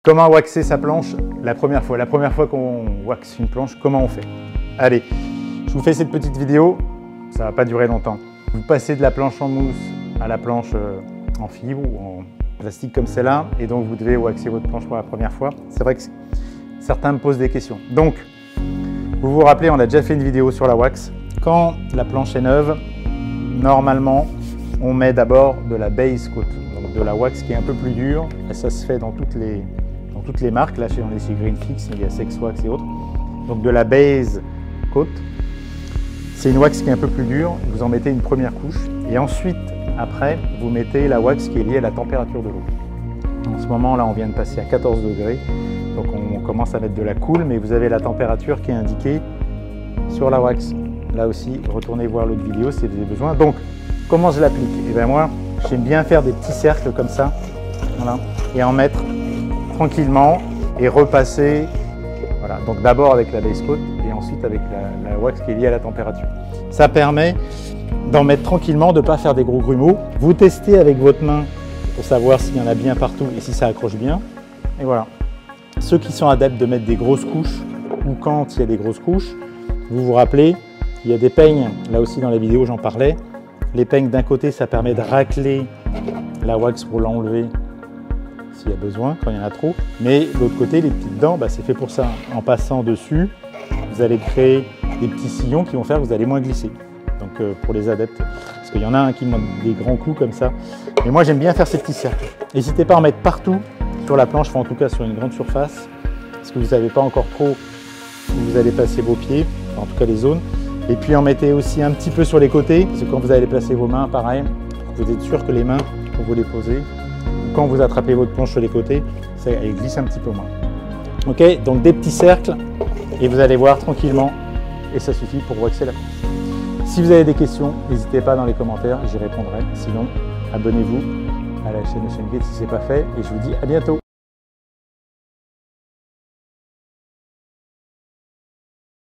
Comment waxer sa planche la première fois qu'on wax une planche, comment on fait? Allez, je vous fais cette petite vidéo, ça ne va pas durer longtemps. Vous passez de la planche en mousse à la planche en fibre ou en plastique comme celle-là, et donc vous devez waxer votre planche pour la première fois. C'est vrai que certains me posent des questions. Donc, vous vous rappelez, on a déjà fait une vidéo sur la wax. Quand la planche est neuve, normalement, on met d'abord de la base coat, donc de la wax qui est un peu plus dure, et ça se fait dans toutes les marques, là on est chez Greenfix, il y a Sex Wax et autres. Donc de la base coat, c'est une wax qui est un peu plus dure, vous en mettez une première couche, et ensuite, après, vous mettez la wax qui est liée à la température de l'eau. En ce moment là, on vient de passer à 14 degrés, donc on commence à mettre de la cool, mais vous avez la température qui est indiquée sur la wax. Là aussi, retournez voir l'autre vidéo si vous avez besoin. Donc, comment je l'applique? Et bien moi, j'aime bien faire des petits cercles comme ça, voilà, et en mettre tranquillement et repasser. Voilà, donc d'abord avec la base coat et ensuite avec la wax qui est liée à la température. Ça permet d'en mettre tranquillement, de ne pas faire des gros grumeaux. Vous testez avec votre main pour savoir s'il y en a bien partout et si ça accroche bien. Et voilà. Ceux qui sont adeptes de mettre des grosses couches ou quand il y a des grosses couches, vous vous rappelez, il y a des peignes, là aussi dans la vidéo j'en parlais. Les peignes d'un côté, ça permet de racler la wax pour l'enlever s'il y a besoin, quand il y en a trop. Mais de l'autre côté, les petites dents, c'est fait pour ça. En passant dessus, vous allez créer des petits sillons qui vont faire que vous allez moins glisser. Donc pour les adeptes, parce qu'il y en a un qui monte des grands coups comme ça. Mais moi j'aime bien faire ces petits cercles. N'hésitez pas à en mettre partout sur la planche, enfin en tout cas sur une grande surface, parce que vous ne savez pas encore trop où vous allez placer vos pieds, enfin, en tout cas les zones. Et puis en mettez aussi un petit peu sur les côtés, parce que quand vous allez placer vos mains, pareil, vous êtes sûr que les mains, quand vous les posez, quand vous attrapez votre planche sur les côtés, elle glisse un petit peu moins. Ok, donc des petits cercles, et vous allez voir tranquillement, et ça suffit pour waxer la planche. Si vous avez des questions, n'hésitez pas dans les commentaires, j'y répondrai. Sinon, abonnez-vous à la chaîne Ocean Gate si ce n'est pas fait, et je vous dis à bientôt.